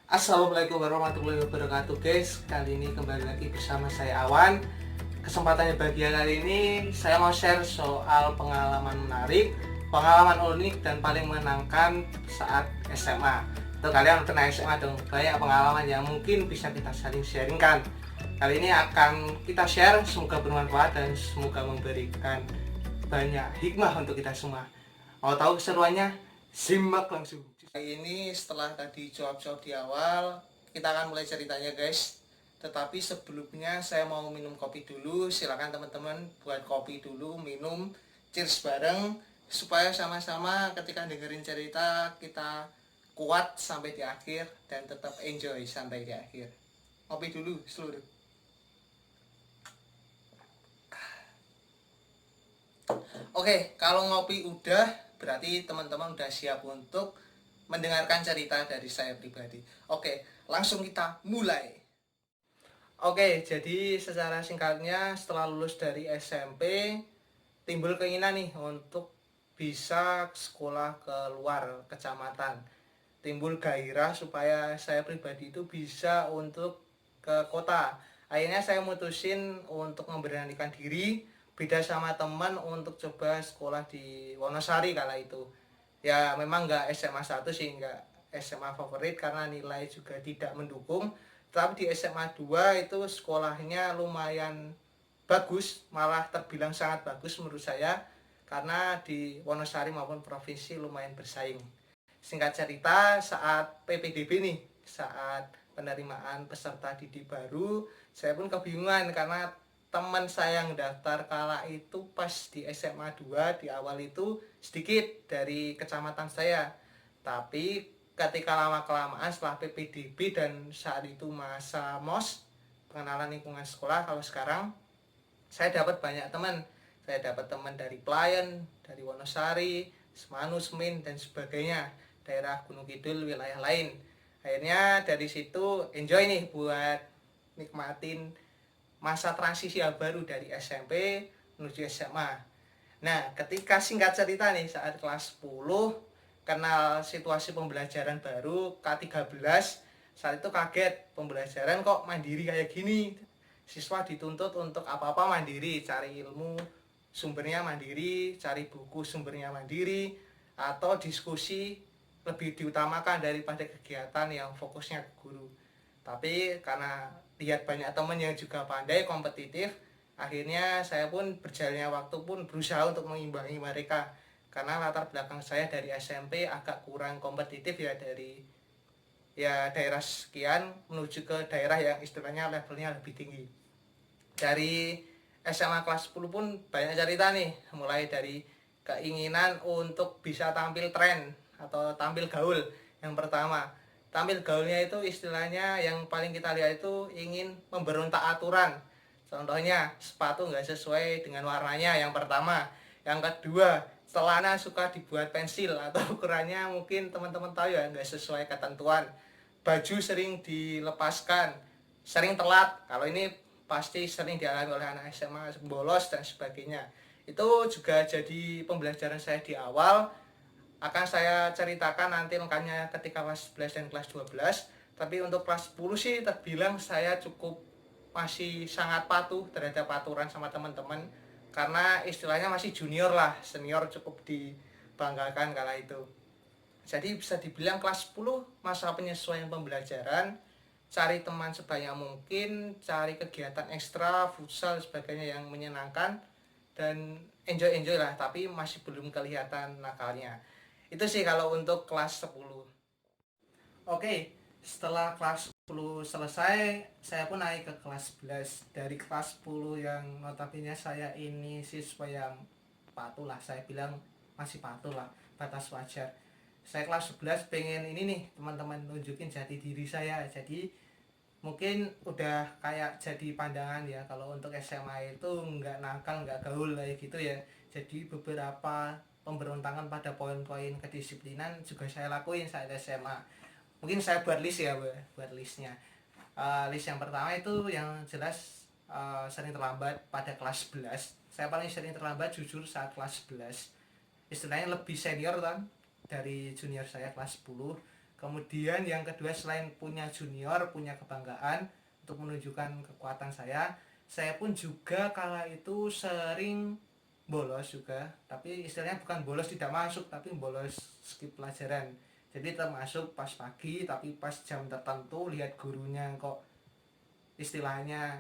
Assalamualaikum warahmatullahi wabarakatuh guys. Kali ini kembali lagi bersama saya Awan. Kesempatannya bahagia kali ini saya mau share soal pengalaman menarik, pengalaman unik dan paling menyenangkan saat SMA. Tuh kalian pernah SMA dong, banyak pengalaman yang mungkin bisa kita saling sharingkan. Kali ini akan kita share, semoga bermanfaat dan semoga memberikan banyak hikmah untuk kita semua. Mau tahu keseruannya? Simak langsung. Ini setelah tadi jawab-jawab di awal, kita akan mulai ceritanya guys. Tetapi sebelumnya saya mau minum kopi dulu. Silakan teman-teman buat kopi dulu, minum, cheers bareng supaya sama-sama ketika dengerin cerita kita kuat sampai di akhir dan tetap enjoy sampai di akhir. Kopi dulu seluruh. Oke, kalau ngopi udah, berarti teman-teman udah siap untuk mendengarkan cerita dari saya pribadi. Oke, langsung kita mulai. Oke, jadi secara singkatnya setelah lulus dari SMP, timbul keinginan nih untuk bisa sekolah ke luar kecamatan. Timbul gairah supaya saya pribadi itu bisa untuk ke kota. Akhirnya saya mutusin untuk memberanikan diri, beda sama teman untuk coba sekolah di Wonosari kala itu. Ya memang nggak SMA 1 sih, nggak SMA favorit karena nilai juga tidak mendukung. Tapi di SMA 2 itu sekolahnya lumayan bagus, malah terbilang sangat bagus menurut saya. Karena di Wonosari maupun provinsi lumayan bersaing. Singkat cerita, saat PPDB nih, saat penerimaan peserta didik baru, saya pun kebingungan karena teman saya yang daftar kala itu pas di SMA 2 di awal itu sedikit dari kecamatan saya. Tapi ketika lama-kelamaan setelah PPDB dan saat itu masa MOS, pengenalan lingkungan sekolah, kalau sekarang saya dapat banyak teman. Saya dapat teman dari Pelayan, dari Wonosari, Semanu, Semin, dan sebagainya. Daerah Gunung Kidul, wilayah lain. Akhirnya dari situ enjoy nih buat nikmatin masa transisi yang baru dari SMP menuju SMA. Nah, ketika singkat cerita nih saat kelas 10 kenal situasi pembelajaran baru K13, saat itu kaget, pembelajaran kok mandiri kayak gini. Siswa dituntut untuk apa-apa mandiri, cari ilmu sumbernya mandiri, cari buku sumbernya mandiri, atau diskusi lebih diutamakan daripada kegiatan yang fokusnya ke guru. Tapi karena lihat banyak teman yang juga pandai, kompetitif, akhirnya saya pun berjalannya waktu pun berusaha untuk mengimbangi mereka. Karena latar belakang saya dari SMP agak kurang kompetitif ya, dari ya daerah sekian menuju ke daerah yang istilahnya levelnya lebih tinggi. Dari SMA kelas 10 pun banyak cerita nih, mulai dari keinginan untuk bisa tampil tren atau tampil gaul. Yang pertama, tampil gaulnya itu istilahnya yang paling kita lihat itu ingin memberontak aturan. Contohnya sepatu nggak sesuai dengan warnanya, yang pertama. Yang kedua, celana suka dibuat pensil atau ukurannya mungkin teman-teman tahu ya, nggak sesuai ketentuan. Baju sering dilepaskan, sering telat. Kalau ini pasti sering dialami oleh anak SMA, bolos dan sebagainya. Itu juga jadi pembelajaran saya di awal. Akan saya ceritakan nanti lengkapnya ketika kelas 11 dan kelas 12. Tapi untuk kelas 10 sih terbilang saya cukup masih sangat patuh terhadap aturan sama teman-teman. Karena istilahnya masih junior lah, senior cukup dibanggakan kala itu. Jadi bisa dibilang kelas 10 masa penyesuaian pembelajaran, cari teman sebanyak mungkin, cari kegiatan ekstra, futsal sebagainya yang menyenangkan, dan enjoy lah, tapi masih belum kelihatan nakalnya. Itu sih kalau untuk kelas 10. Oke, setelah kelas 10 selesai, saya pun naik ke kelas 11. Dari kelas 10 yang notabene saya ini siswa yang patuh lah, saya bilang masih patuh lah, batas wajar. Saya kelas 11 pengen ini nih, teman-teman, nunjukin jati diri saya. Jadi mungkin udah kayak jadi pandangan ya, kalau untuk SMA itu nggak nakal, nggak gaul kayak gitu ya. Jadi beberapa pemberontakan pada poin-poin kedisiplinan juga saya lakuin saat SMA. Mungkin saya buat list ya, buat listnya. List yang pertama itu yang jelas sering terlambat pada kelas 11. Saya paling sering terlambat jujur saat kelas 11. Istilahnya lebih senior kan dari junior saya kelas 10. Kemudian yang kedua, selain punya junior, punya kebanggaan untuk menunjukkan kekuatan saya pun juga kala itu sering bolos juga, tapi istilahnya bukan bolos tidak masuk, tapi bolos skip pelajaran. Jadi termasuk pas pagi, tapi pas jam tertentu lihat gurunya kok istilahnya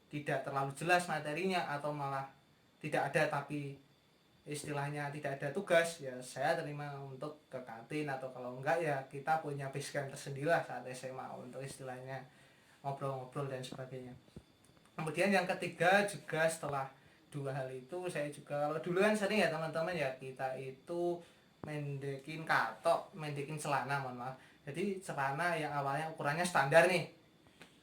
tidak terlalu jelas materinya, atau malah tidak ada tapi istilahnya tidak ada tugas, ya saya terima untuk ke kantin, atau kalau enggak ya kita punya base camp tersendiri lah saat SMA untuk istilahnya ngobrol-ngobrol dan sebagainya. Kemudian yang ketiga juga, setelah dua hal itu, saya juga kalau dulu kan sering ya teman-teman ya, kita itu mendekin katok, mendekin celana, mohon maaf. Jadi celana yang awalnya ukurannya standar nih,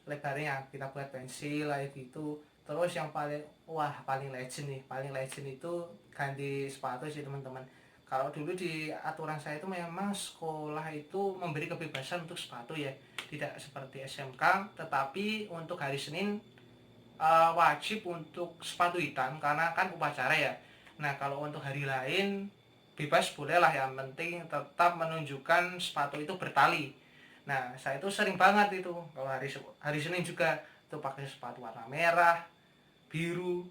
lebarnya kita buat pensil kayak gitu. Terus yang paling legend nih, paling legend itu ganti sepatu sih teman-teman. Kalau dulu di aturan saya itu memang sekolah itu memberi kebebasan untuk sepatu ya, tidak seperti SMK, tetapi untuk hari Senin wajib untuk sepatu hitam karena kan upacara ya. Nah kalau untuk hari lain bebas boleh lah, yang penting tetap menunjukkan sepatu itu bertali. Nah saya itu sering banget itu kalau hari Senin juga itu pakai sepatu warna merah, biru,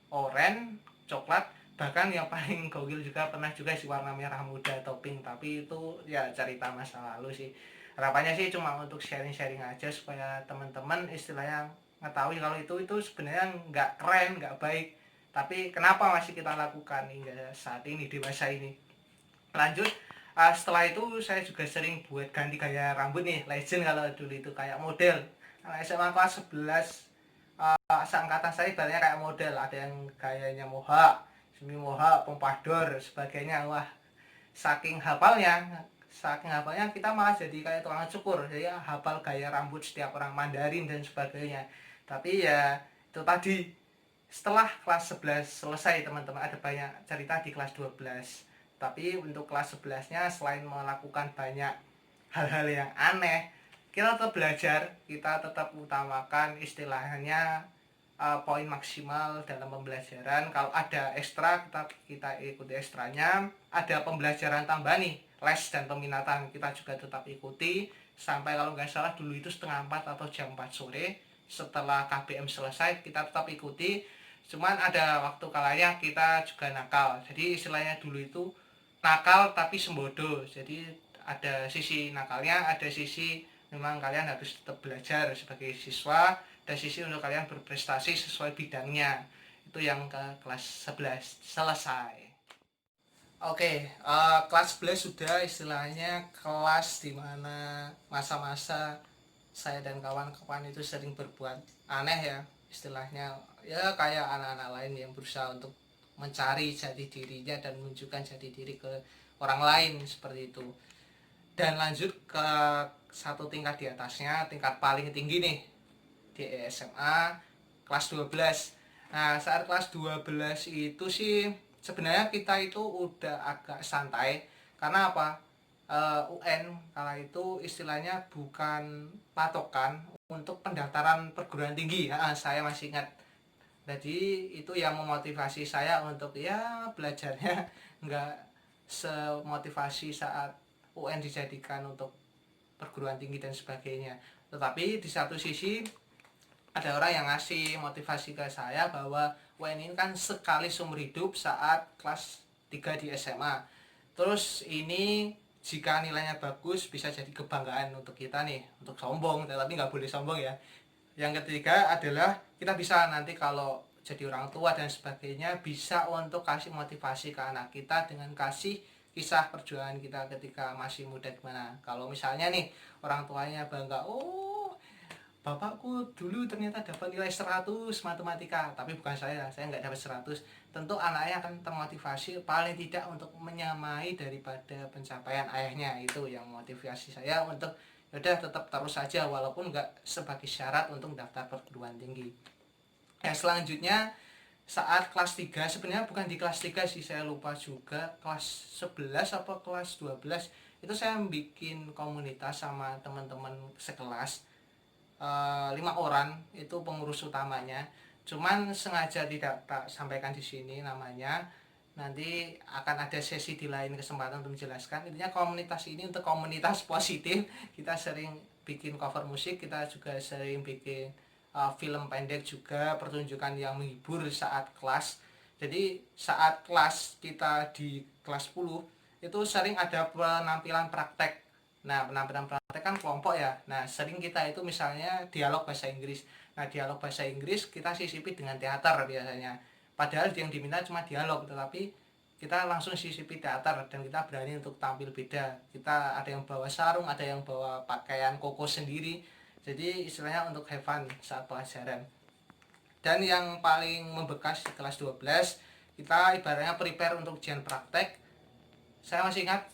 oranye, coklat, bahkan yang paling gokil juga pernah juga si warna merah muda topping, tapi itu ya cerita masa lalu sih. Harapannya sih cuma untuk sharing-sharing aja supaya teman-teman istilahnya mengetahui kalau itu sebenarnya nggak keren, nggak baik, tapi kenapa masih kita lakukan hingga saat ini, dewasa ini. Lanjut, setelah itu saya juga sering buat ganti gaya rambut nih, legend kalau dulu itu kayak model. Anak SMA kelas 11, seangkatan saya ibaratnya kayak model, ada yang gayanya mohak, semi mohak, pompadour, sebagainya. Wah, saking hafalnya kita malah jadi kayak tukang cukur, jadi ya, hafal gaya rambut setiap orang, Mandarin dan sebagainya. Tapi ya itu tadi, setelah kelas 11 selesai teman-teman, ada banyak cerita di kelas 12. Tapi untuk kelas 11-nya selain melakukan banyak hal-hal yang aneh, kita tetap belajar, kita tetap utamakan istilahnya poin maksimal dalam pembelajaran. Kalau ada ekstra, kita ikuti ekstranya. Ada pembelajaran tambah nih, les dan peminatan, kita juga tetap ikuti sampai kalau nggak salah dulu itu setengah 4 atau jam 4 sore. Setelah KBM selesai kita tetap ikuti, cuman ada waktu kalanya kita juga nakal. Jadi istilahnya dulu itu nakal tapi sembodo. Jadi ada sisi nakalnya, ada sisi memang kalian harus tetap belajar sebagai siswa, dan sisi untuk kalian berprestasi sesuai bidangnya. Itu yang ke kelas 11 selesai. Oke, kelas 11 sudah, istilahnya kelas dimana masa-masa saya dan kawan-kawan itu sering berbuat aneh ya, istilahnya ya kayak anak-anak lain yang berusaha untuk mencari jati dirinya dan menunjukkan jati diri ke orang lain seperti itu. Dan lanjut ke satu tingkat di atasnya, tingkat paling tinggi nih di SMA, kelas 12. Nah saat kelas 12 itu sih sebenarnya kita itu udah agak santai, karena apa, UN kala itu istilahnya bukan patokan untuk pendaftaran perguruan tinggi. Saya masih ingat. Jadi itu yang memotivasi saya untuk ya belajarnya nggak semotivasi saat UN dijadikan untuk perguruan tinggi dan sebagainya. Tetapi di satu sisi ada orang yang ngasih motivasi ke saya bahwa UN ini kan sekali seumur hidup saat kelas 3 di SMA. Terus ini jika nilainya bagus bisa jadi kebanggaan untuk kita nih, untuk sombong, tapi nggak boleh sombong ya. Yang ketiga adalah kita bisa nanti kalau jadi orang tua dan sebagainya bisa untuk kasih motivasi ke anak kita dengan kasih kisah perjuangan kita ketika masih muda gimana. Kalau misalnya nih orang tuanya bangga, oh bapakku dulu ternyata dapat nilai 100 matematika, tapi bukan saya nggak dapat 100. Tentu anaknya akan termotivasi paling tidak untuk menyamai daripada pencapaian ayahnya. Itu yang motivasi saya untuk udah tetap terus saja walaupun nggak sebagai syarat untuk daftar perguruan tinggi. Yang selanjutnya saat kelas 3, sebenarnya bukan di kelas 3 sih, saya lupa juga kelas 11 apa kelas 12, itu saya bikin komunitas sama teman-teman sekelas, 5 orang itu pengurus utamanya. Cuman sengaja tidak tak sampaikan di sini namanya. nanti akan ada sesi di lain kesempatan untuk menjelaskan. Intinya komunitas ini untuk komunitas positif. Kita sering bikin cover musik, kita juga sering bikin film pendek juga, pertunjukan yang menghibur saat kelas. Jadi saat kelas kita di kelas 10 itu sering ada penampilan praktek. Nah, penampilan praktek kan kelompok ya. Nah, sering kita itu misalnya dialog bahasa Inggris. Nah, dialog bahasa Inggris kita sisipi dengan teater biasanya. Padahal yang diminta cuma dialog, tetapi kita langsung sisipi teater dan kita berani untuk tampil beda. Kita ada yang bawa sarung, ada yang bawa pakaian koko sendiri. Jadi istilahnya untuk have fun saat pelajaran. Dan yang paling membekas di kelas 12, kita ibaratnya prepare untuk ujian praktek. Saya masih ingat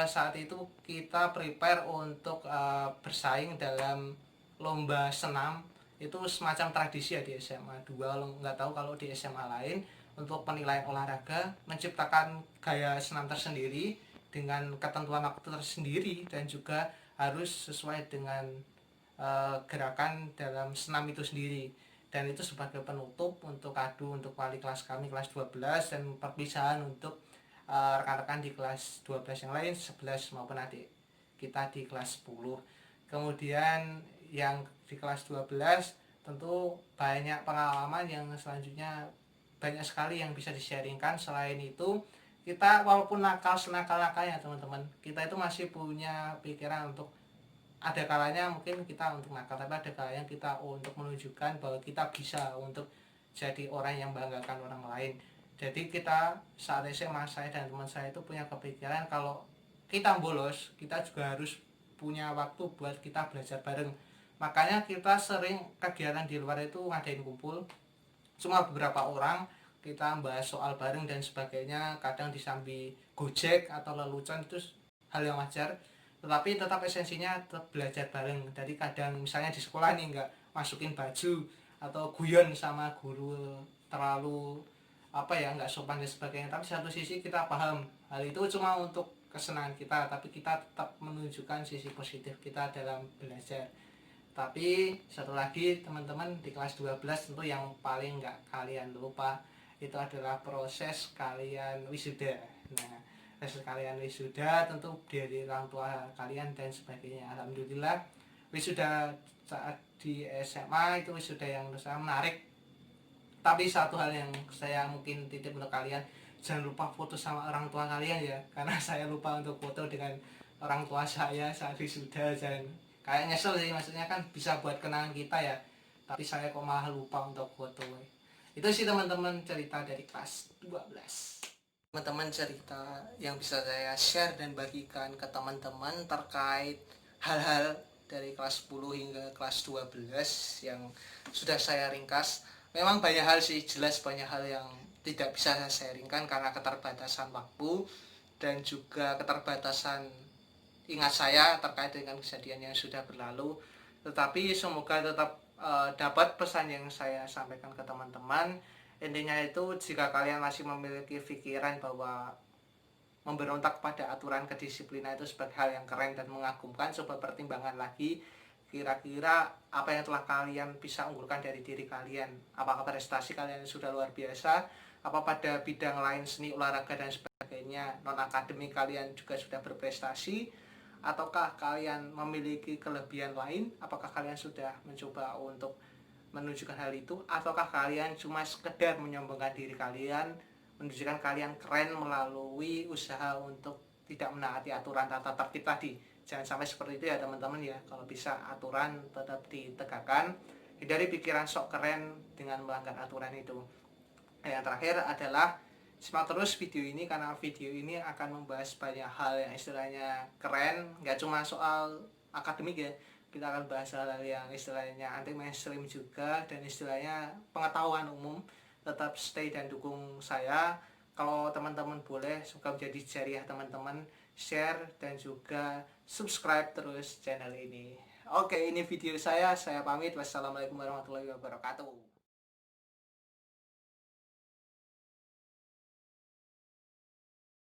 saat itu kita prepare untuk bersaing dalam lomba senam. Itu semacam tradisi ya di SMA 2, nggak tahu kalau di SMA lain. Untuk penilaian olahraga, menciptakan gaya senam tersendiri dengan ketentuan waktu tersendiri dan juga harus sesuai dengan gerakan dalam senam itu sendiri. Dan itu sebagai penutup untuk kado untuk wali kelas kami kelas 12 dan perpisahan untuk rekan-rekan di kelas 12 yang lain, 11 maupun adik kita di kelas 10. Kemudian yang di kelas 12 tentu banyak pengalaman yang selanjutnya banyak sekali yang bisa di-sharingkan. Selain itu, kita walaupun nakal senakal-nakalnya teman-teman, kita itu masih punya pikiran untuk ada kalanya mungkin kita untuk nakal, tapi ada kalanya kita untuk menunjukkan bahwa kita bisa untuk jadi orang yang banggakan orang lain. Jadi kita saat SMA, saya dan teman saya itu punya kepikiran kalau kita bolos, kita juga harus punya waktu buat kita belajar bareng. Makanya kita sering kegiatan di luar itu ngadain kumpul, cuma beberapa orang, kita bahas soal bareng dan sebagainya. Kadang disambi gojek atau lelucon, itu hal yang wajar, tetapi tetap esensinya tetap belajar bareng. Jadi kadang misalnya di sekolah nih nggak masukin baju atau guyon sama guru terlalu nggak sopan dan sebagainya, tapi satu sisi kita paham hal itu cuma untuk kesenangan kita, tapi kita tetap menunjukkan sisi positif kita dalam belajar. Tapi satu lagi teman-teman, di kelas 12 tentu yang paling nggak kalian lupa itu adalah proses kalian wisuda. Nah, proses kalian wisuda tentu dari orang tua kalian dan sebagainya. Alhamdulillah wisuda saat di SMA itu wisuda yang menurut saya menarik. Tapi satu hal yang saya mungkin titip untuk kalian, jangan lupa foto sama orang tua kalian ya, karena saya lupa untuk foto dengan orang tua saya saat wisuda. Dan kayak nyesel sih, maksudnya kan bisa buat kenangan kita ya, tapi saya kok malah lupa untuk foto. Itu sih teman-teman cerita dari kelas 12. Teman-teman, cerita yang bisa saya share dan bagikan ke teman-teman terkait hal-hal dari kelas 10 hingga kelas 12 yang sudah saya ringkas. Memang banyak hal sih, jelas banyak hal yang tidak bisa saya sharingkan karena keterbatasan waktu dan juga keterbatasan ingat saya terkait dengan kejadian yang sudah berlalu. Tetapi semoga tetap dapat pesan yang saya sampaikan ke teman-teman. Intinya itu, jika kalian masih memiliki pikiran bahwa memberontak pada aturan kedisiplinan itu sebagai hal yang keren dan mengagumkan, coba pertimbangkan lagi kira-kira apa yang telah kalian bisa unggulkan dari diri kalian. Apakah prestasi kalian sudah luar biasa? Apa pada bidang lain, seni, olahraga dan sebagainya, non akademik, kalian juga sudah berprestasi? Ataukah kalian memiliki kelebihan lain? Apakah kalian sudah mencoba untuk menunjukkan hal itu? Ataukah kalian cuma sekedar menyombongkan diri kalian, menunjukkan kalian keren melalui usaha untuk tidak menaati aturan tata tertib tadi? Jangan sampai seperti itu ya teman-teman ya. Kalau bisa aturan tetap ditegakkan, hindari pikiran sok keren dengan melanggar aturan itu. Dan yang terakhir adalah simak terus video ini, karena video ini akan membahas banyak hal yang istilahnya keren, nggak cuma soal akademik ya. Kita akan bahas hal-hal yang istilahnya anti mainstream juga, dan istilahnya pengetahuan umum. Tetap stay dan dukung saya. Kalau teman-teman boleh, semoga menjadi jariah teman-teman, share dan juga subscribe terus channel ini. Oke, ini video saya pamit. Wassalamualaikum warahmatullahi wabarakatuh.